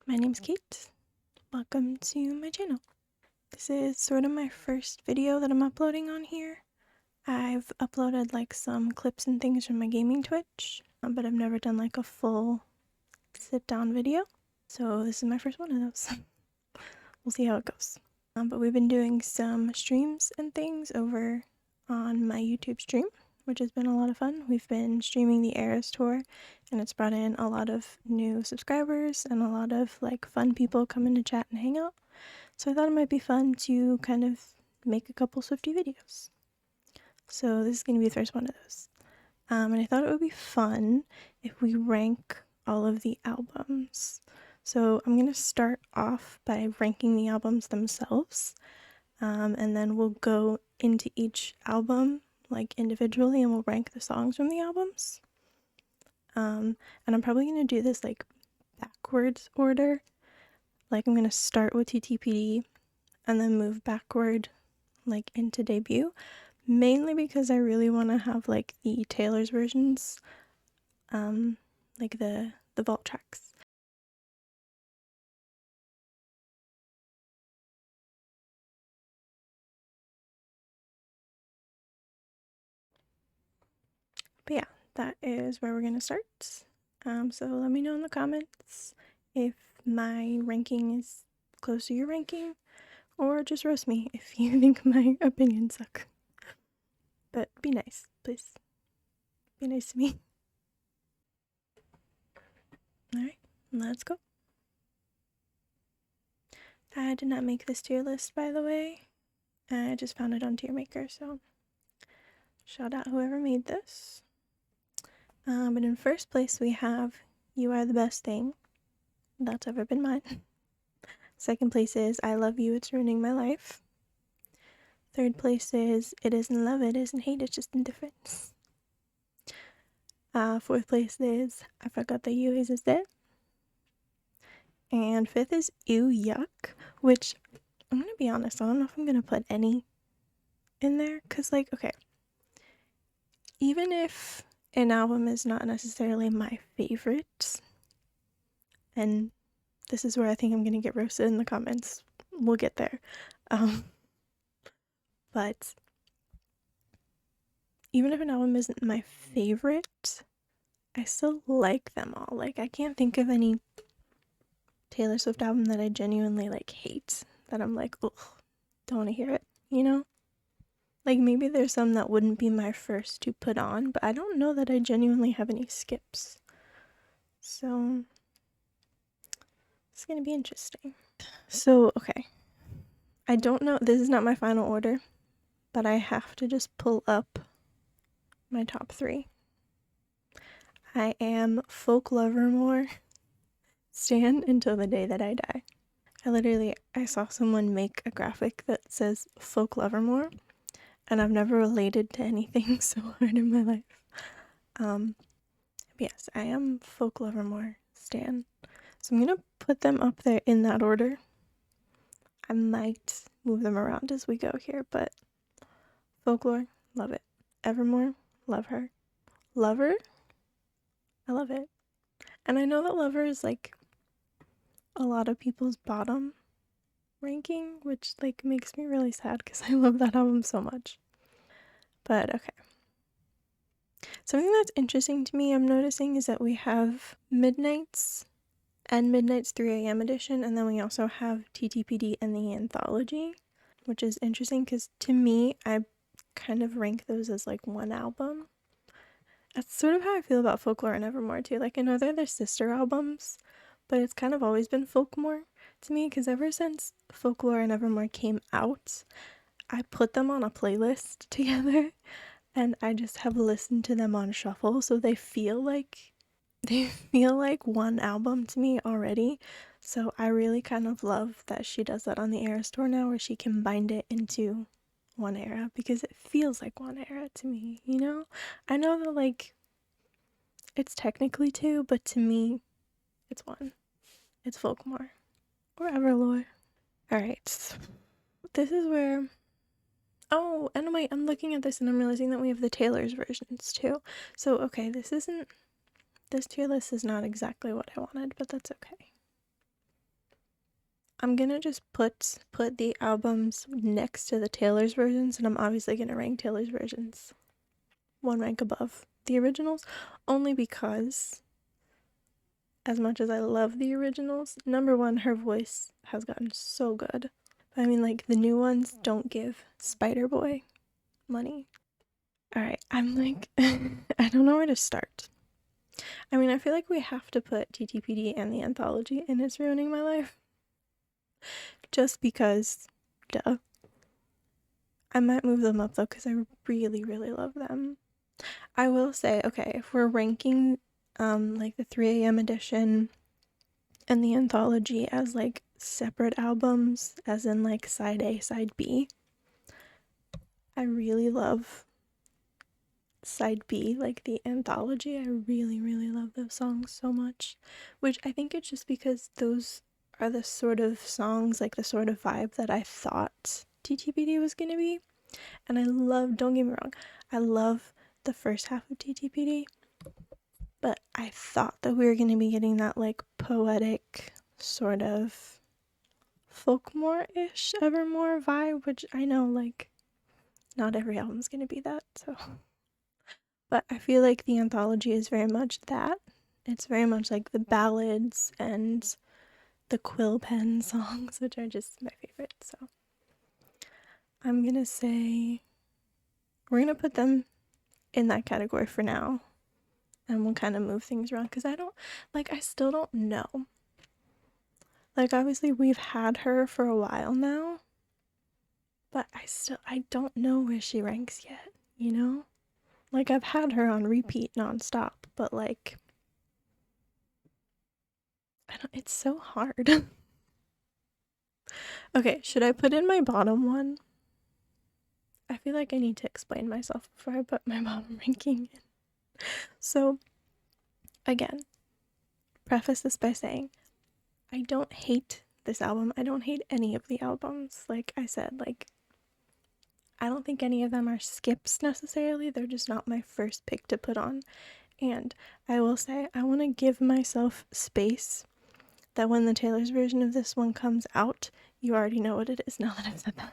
My name's Kate. Welcome to my channel. This is sort of my first video that I'm uploading on here. I've uploaded like some clips and things from my gaming Twitch, but I've never done like a full sit-down video. So this is my first one of those. We'll see how it goes. But we've been doing some streams and things over on my YouTube stream, which has been a lot of fun. We've been streaming the Eras tour, and it's brought in a lot of new subscribers and a lot of like fun people coming to chat and hang out. So I thought it might be fun to kind of make a couple Swiftie videos. So this is going to be the first one of those. And I thought it would be fun if we rank all of the albums. So I'm going to start off by ranking the albums themselves, and then we'll go into each album like individually and we'll rank the songs from the albums. And I'm probably going to do this like backwards order. Like I'm going to start with TTPD and then move backward like into debut, mainly because I really want to have like the Taylor's versions, like the vault tracks. But yeah, that is where we're going to start. So let me know in the comments if my ranking is close to your ranking, or just roast me if you think my opinions suck. But be nice, please. Be nice to me. Alright, let's go. I did not make this tier list, by the way. I just found it on Tier Maker, so shout out whoever made this. But in first place we have You Are the Best Thing. That's ever been mine. Second place is I Love You, It's Ruining My Life. Third place is It Isn't Love, It Isn't Hate, It's Just Indifference. Fourth place is I Forgot That You Existed. And fifth is Ew Yuck, which I'm gonna be honest, I don't know if I'm gonna put any in there, because like, okay, even if an album is not necessarily my favorite, and this is where I think I'm gonna get roasted in the comments, we'll get there, but even if an album isn't my favorite, I still like them all. Like, I can't think of any Taylor Swift album that I genuinely like hate, that I'm like, ugh, don't want to hear it, you know? Like, maybe there's some that wouldn't be my first to put on, but I don't know that I genuinely have any skips. So, it's gonna be interesting. So, okay. I don't know, this is not my final order, but I have to just pull up my top 3. I am Folk Lovermore stan until the day that I die. I saw someone make a graphic that says Folk Lovermore, and I've never related to anything so hard in my life. Yes, I am Folk Lovermore stan. So I'm gonna put them up there in that order. I might move them around as we go here, but Folklore, love it. Evermore, love her. Lover, I love it. And I know that Lover is like a lot of people's bottom ranking, which like makes me really sad because I love that album so much. But okay. Something that's interesting to me, I'm noticing, is that we have Midnight's and Midnight's 3 a.m. edition, and then we also have TTPD and the Anthology, which is interesting because to me, I kind of rank those as like one album. That's sort of how I feel about Folklore and Evermore too. Like, I know they're their sister albums, but it's kind of always been Folkmore to me, because ever since Folklore and Evermore came out, I put them on a playlist together, and I just have listened to them on shuffle, so they feel like one album to me already. So I really kind of love that she does that on the Eras tour now, where she combined it into one era, because it feels like one era to me, you know? I know that like it's technically 2, but to me it's 1. It's Folkmore or Everlore. Alright, this is where, oh, and wait, I'm looking at this and I'm realizing that we have the Taylor's versions too. So okay, this tier list is not exactly what I wanted, but that's okay. I'm gonna just put the albums next to the Taylor's versions, and I'm obviously gonna rank Taylor's versions one rank above the originals, only because as much as I love the originals, number one, her voice has gotten so good. I mean, like, the new ones don't give Spider Boy money. Alright, I'm like, I don't know where to start. I mean, I feel like we have to put TTPD and the anthology in It's Ruining My Life. Just because, duh. I might move them up though, because I really, really love them. I will say, okay, if we're ranking like the 3 a.m. edition and the anthology as like separate albums, as in like side A, side B, I really love side B, like the anthology. I really, really love those songs so much, which I think it's just because those are the sort of songs, like the sort of vibe that I thought TTPD was gonna be. And I love, don't get me wrong, I love the first half of TTPD, but I thought that we were gonna be getting that like poetic sort of folkmore-ish Evermore vibe, which I know like not every album's gonna be that, so. But I feel like the anthology is very much that. It's very much like the ballads and the quill pen songs, which are just my favorite. So I'm gonna say we're gonna put them in that category for now, and we'll kind of move things around because I still don't know. Like, obviously we've had her for a while now, but I don't know where she ranks yet, you know? Like, I've had her on repeat nonstop, but like, it's so hard. Okay, should I put in my bottom one? I feel like I need to explain myself before I put my bottom ranking in. So, again, preface this by saying, I don't hate this album. I don't hate any of the albums. Like I said, like, I don't think any of them are skips necessarily. They're just not my first pick to put on. And I will say, I want to give myself space that when the Taylor's version of this one comes out, you already know what it is now that I've said that.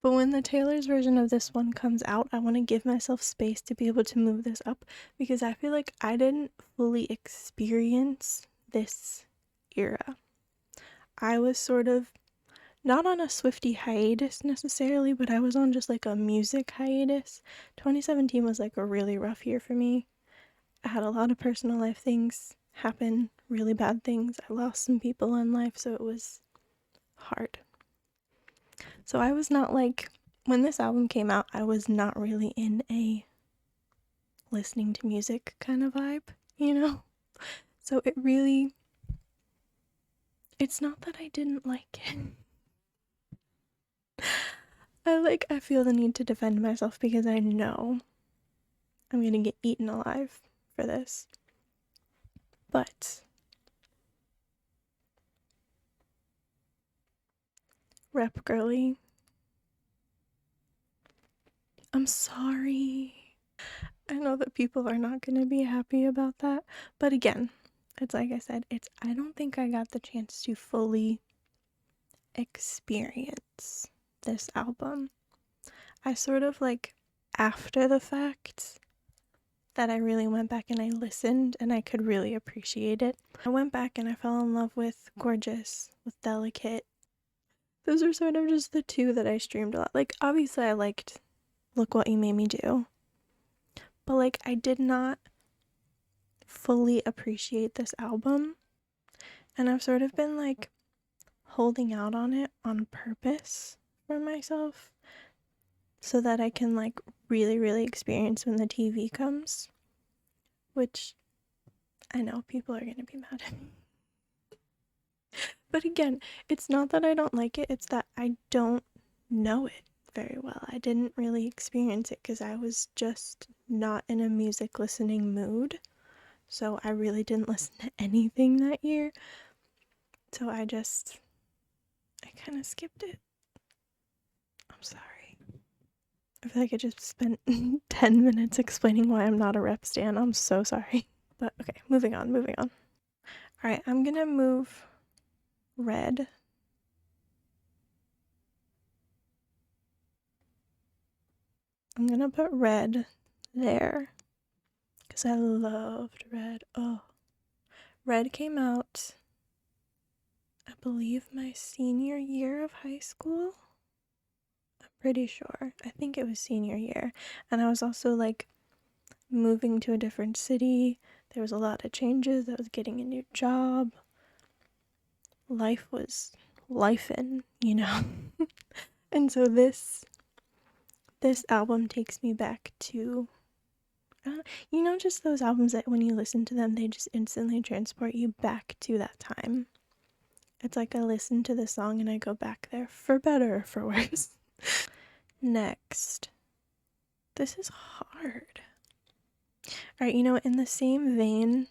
But when the Taylor's version of this one comes out, I want to give myself space to be able to move this up, because I feel like I didn't fully experience this era. I was sort of not on a Swiftie hiatus necessarily, but I was on just like a music hiatus. 2017 was like a really rough year for me. I had a lot of personal life things happen, really bad things. I lost some people in life, so it was hard. So I was not like, when this album came out, I was not really in a listening to music kind of vibe, you know? So it's not that I didn't like it. I feel the need to defend myself because I know I'm gonna get eaten alive for this. But Rep Girly, I'm sorry. I know that people are not gonna be happy about that, but again, it's like I said, I don't think I got the chance to fully experience this album. I sort of like, after the fact, that I really went back and I listened and I could really appreciate it. I went back and I fell in love with Gorgeous, with Delicate. Those are sort of just the two that I streamed a lot. Like, obviously I liked Look What You Made Me Do, but like, I did not fully appreciate this album, and I've sort of been like holding out on it on purpose for myself so that I can like really, really experience when the TV comes, which I know people are gonna be mad at me. But again, it's not that I don't like it, it's that I don't know it very well. I didn't really experience it because I was just not in a music listening mood. So I really didn't listen to anything that year. So I kind of skipped it. I'm sorry. I feel like I just spent 10 minutes explaining why I'm not a rep stan. I'm so sorry. But okay, moving on. Alright, I'm gonna move Red. I'm gonna put Red there because I loved Red. Oh, Red came out, I believe, my senior year of high school. I'm pretty sure. I think it was senior year. And I was also like moving to a different city. There was a lot of changes. I was getting a new job. Life was lifin', you know. And so this album takes me back to, you know, just those albums that when you listen to them, they just instantly transport you back to that time. It's like I listen to the song and I go back there, for better or for worse. Next. This is hard. Alright, you know, in the same vein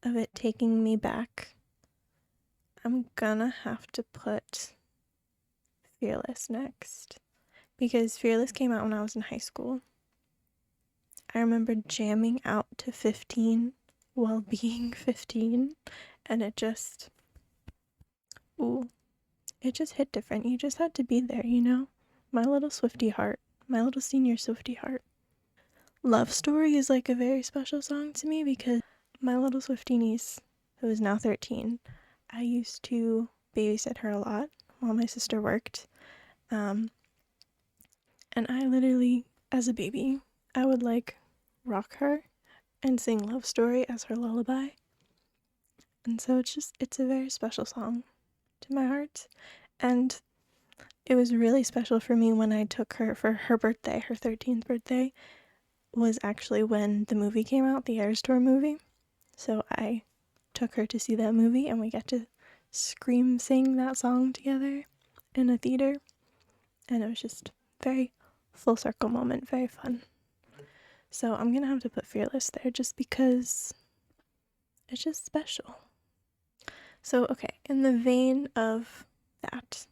of it taking me back, I'm gonna have to put Fearless next. Because Fearless came out when I was in high school. I remember jamming out to 15 while being 15, and it just hit different. You just had to be there, you know? My little Swiftie heart. My little senior Swiftie heart. Love Story is like a very special song to me because my little Swiftie niece, who is now 13, I used to babysit her a lot while my sister worked. And I literally, as a baby, I would like rock her and sing Love Story as her lullaby. And so it's a very special song to my heart. And it was really special for me when I took her for her birthday. Her 13th birthday was actually when the movie came out, the Eras Tour movie. So I took her to see that movie and we got to scream sing that song together in a theater. And it was just very full circle moment, very fun. So I'm gonna have to put Fearless there just because it's just special. So, okay, in the vein of that,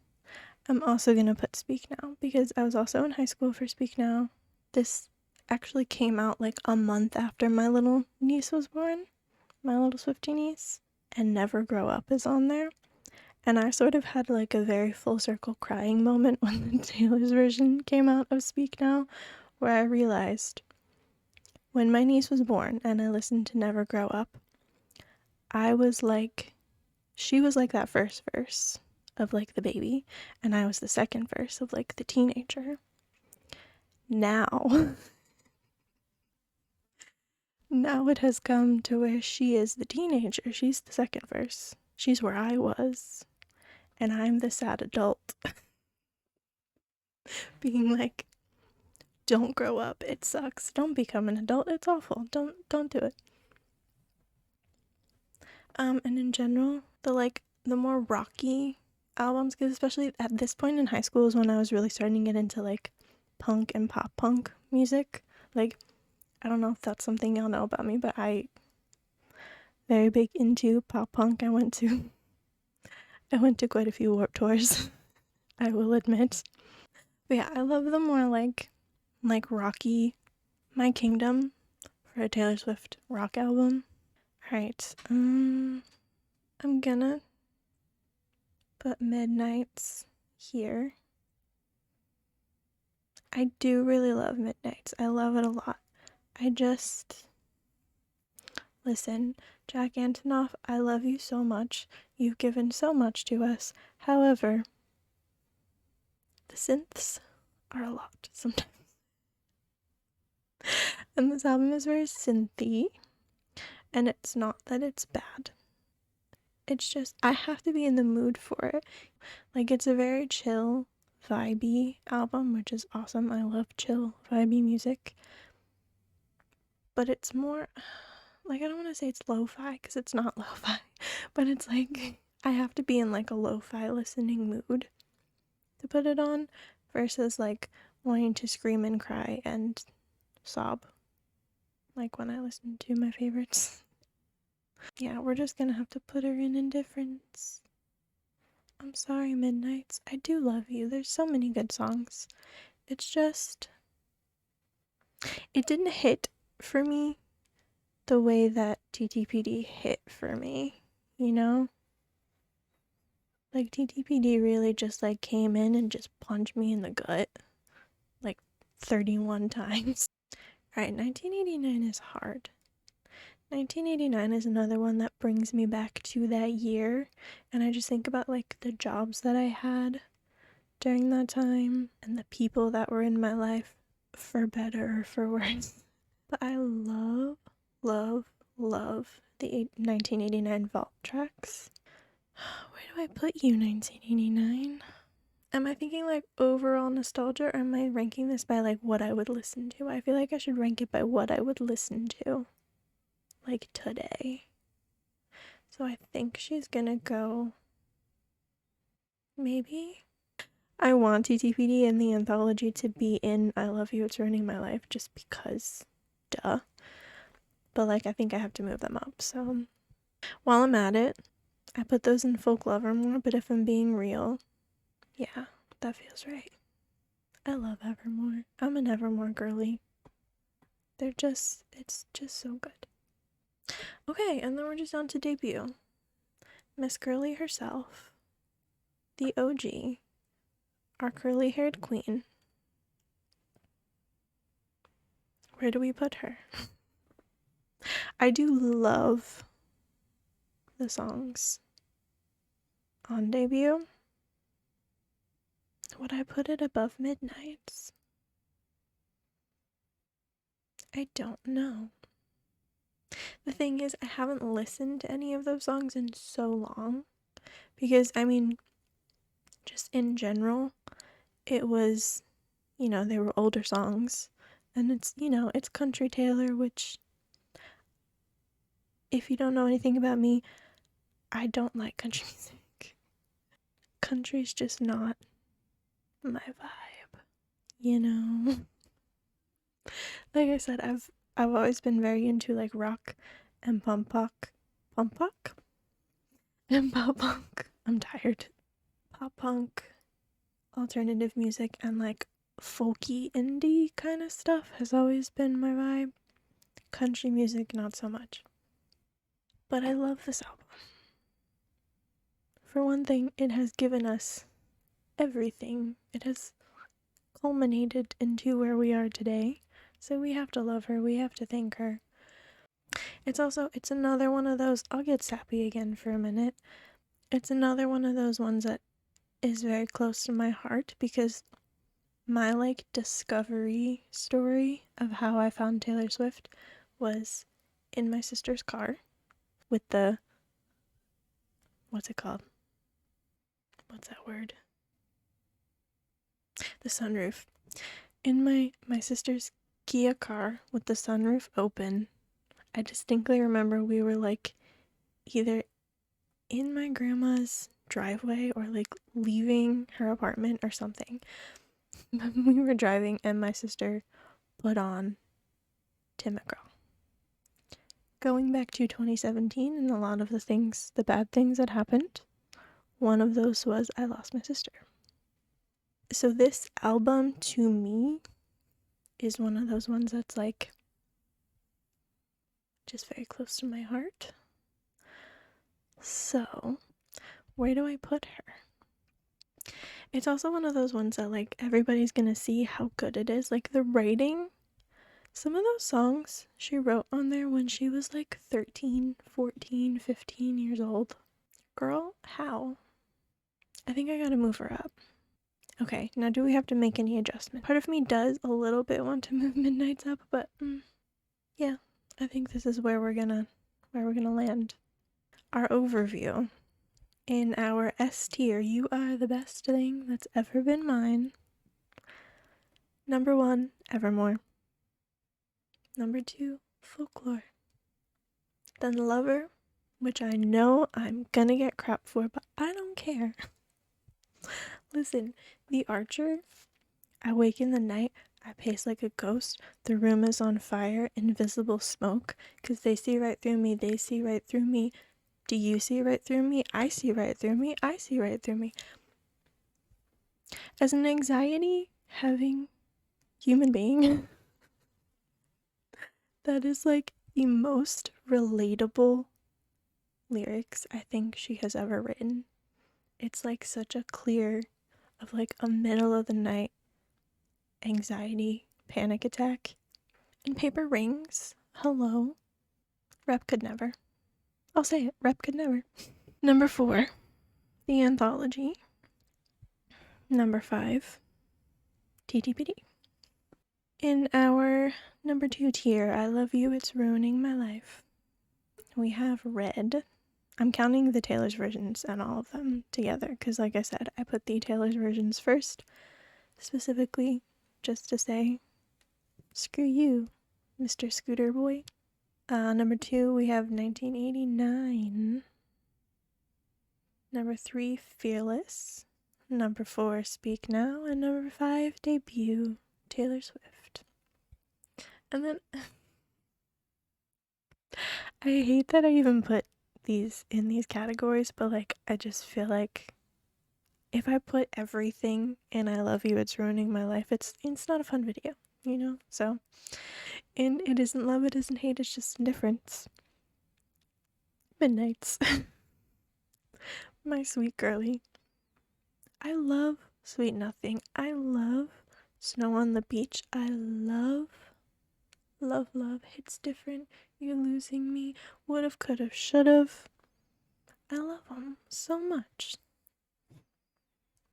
I'm also gonna put Speak Now because I was also in high school for Speak Now. This actually came out like a month after my little niece was born, my little Swiftie niece, and Never Grow Up is on there. And I sort of had like a very full circle crying moment when the Taylor's version came out of Speak Now, where I realized when my niece was born and I listened to Never Grow Up, I was like, she was like that first verse of like the baby, and I was the second verse of like the teenager. Now it has come to where she is the teenager. She's the second verse. She's where I was, and I'm the sad adult being like, don't grow up, it sucks, don't become an adult, it's awful, don't do it. And in general, the more rocky albums, because especially at this point in high school is when I was really starting to get into like punk and pop punk music. Like, I don't know if that's something y'all know about me, but I very big into pop punk. I went to quite a few Warped Tours, I will admit. But yeah, I love the more like rocky My Kingdom for a Taylor Swift rock album. Alright, I'm gonna put Midnights here. I do really love Midnights. I love it a lot. Listen, Jack Antonoff, I love you so much. You've given so much to us. However, the synths are a lot sometimes. And this album is very synthy. And it's not that it's bad. It's just, I have to be in the mood for it. Like, it's a very chill, vibey album, which is awesome. I love chill, vibey music. But it's more, like, I don't want to say it's lo-fi, because it's not lo-fi. But it's like, I have to be in, like, a lo-fi listening mood to put it on, versus, like, wanting to scream and cry and sob. Like, when I listen to my favorites. Yeah, we're just gonna have to put her in Indifference. I'm sorry, Midnights. I do love you. There's so many good songs. It's just, it didn't hit for me the way that TTPD hit for me, you know? Like, TTPD really just, like, came in and just punched me in the gut, like, 31 times. Alright, 1989 is hard. 1989 is another one that brings me back to that year, and I just think about, like, the jobs that I had during that time and the people that were in my life, for better or for worse. But I love, love, love the 1989 vault tracks. Where do I put you, 1989? Am I thinking like overall nostalgia, or am I ranking this by like what I would listen to? I feel like I should rank it by what I would listen to, like today. So I think she's gonna go, maybe? I want TTPD and the anthology to be in I Love You, It's Ruining My Life, just because, duh. But like, I think I have to move them up, so. While I'm at it, I put those in Folk Evermore, but if I'm being real, yeah, that feels right. I love Evermore. I'm an Evermore girly. It's just so good. Okay, and then we're just on to debut. Miss Girly herself, the OG, our curly-haired queen. Where do we put her? I do love the songs on debut. Would I put it above Midnight's? I don't know. The thing is, I haven't listened to any of those songs in so long, because, I mean, just in general, it was, you know, they were older songs, and it's, you know, it's country Taylor, which, if you don't know anything about me, I don't like country music. Country's just not my vibe, you know? Like I said, I've always been very into like rock and punk and pop punk. I'm tired. Pop punk, alternative music, and like folky indie kind of stuff has always been my vibe. Country music, not so much. But I love this album. For one thing, it has given us everything. It has culminated into where we are today. So we have to love her. We have to thank her. It's another one of those, I'll get sappy again for a minute. It's another one of those ones that is very close to my heart, because my like discovery story of how I found Taylor Swift was in my sister's car with the, what's it called? What's that word? The sunroof. In my sister's Kia car with the sunroof open, I distinctly remember we were like either in my grandma's driveway or like leaving her apartment or something. We were driving and my sister put on Tim McGraw. Going back to 2017 and a lot of the bad things that happened, one of those was I lost my sister. So this album to me is one of those ones that's like just very close to my heart. So, where do I put her? It's also one of those ones that like everybody's gonna see how good it is. Like the writing, some of those songs she wrote on there when she was like 13, 14, 15 years old. Girl, how? I think I gotta move her up. Okay, now do we have to make any adjustment? Part of me does a little bit want to move Midnight's up, but yeah, I think this is where we're gonna land. Our overview. In our S tier, You Are the Best Thing That's Ever Been Mine. Number 1, Evermore. Number 2, Folklore. Then Lover, which I know I'm gonna get crap for, but I don't care. Listen, The Archer, I wake in the night, I pace like a ghost, the room is on fire, invisible smoke, 'cause they see right through me, they see right through me. Do you see right through me? I see right through me, I see right through me. As an anxiety-having human being, that is like the most relatable lyrics I think she has ever written. it's like such a clear of like a middle of the night anxiety panic attack. And paper rings. Hello. Rep could never. I'll say it. Rep could never. Number 4, the anthology. Number 5, TTPD. In our number 2 tier, I love you, it's ruining my life, we have Red. I'm counting the Taylor's versions and all of them together because, like I said, I put the Taylor's versions first, specifically just to say, screw you, Mr. Scooter Boy. Number 2, we have 1989. Number 3, Fearless. Number 4, Speak Now. And number 5, Debut, Taylor Swift. And then I hate that I even put these in these categories, but like I just feel like if I put everything in I love you, it's ruining my life, it's not a fun video, you know? So and it isn't love, it isn't hate, it's just indifference. Midnights. My sweet girly. I love Sweet Nothing. I love Snow on the Beach. I love Hits Different, You're Losing Me, Would've, Could've, Should've. I love them so much.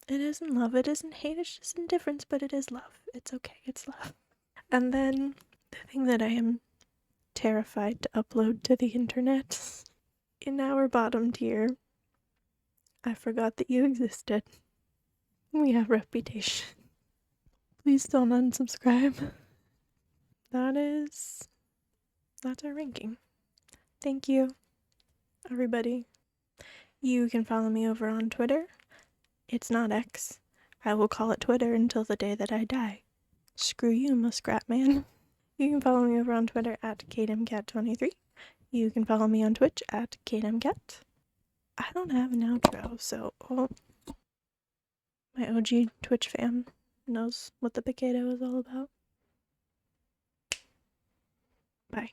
It isn't love, it isn't hate, it's just indifference, but it is love. It's okay, it's love. And then the thing that I am terrified to upload to the internet. In our bottom tier, I forgot that you existed. We have Reputation. Please don't unsubscribe. That's our ranking. Thank you, everybody. You can follow me over on Twitter. It's not X. I will call it Twitter until the day that I die. Screw you, Muskrat Man. You can follow me over on Twitter at KateMCat23. You can follow me on Twitch at KateMCat. I don't have an outro, so my OG Twitch fam knows what the Picado is all about. Bye.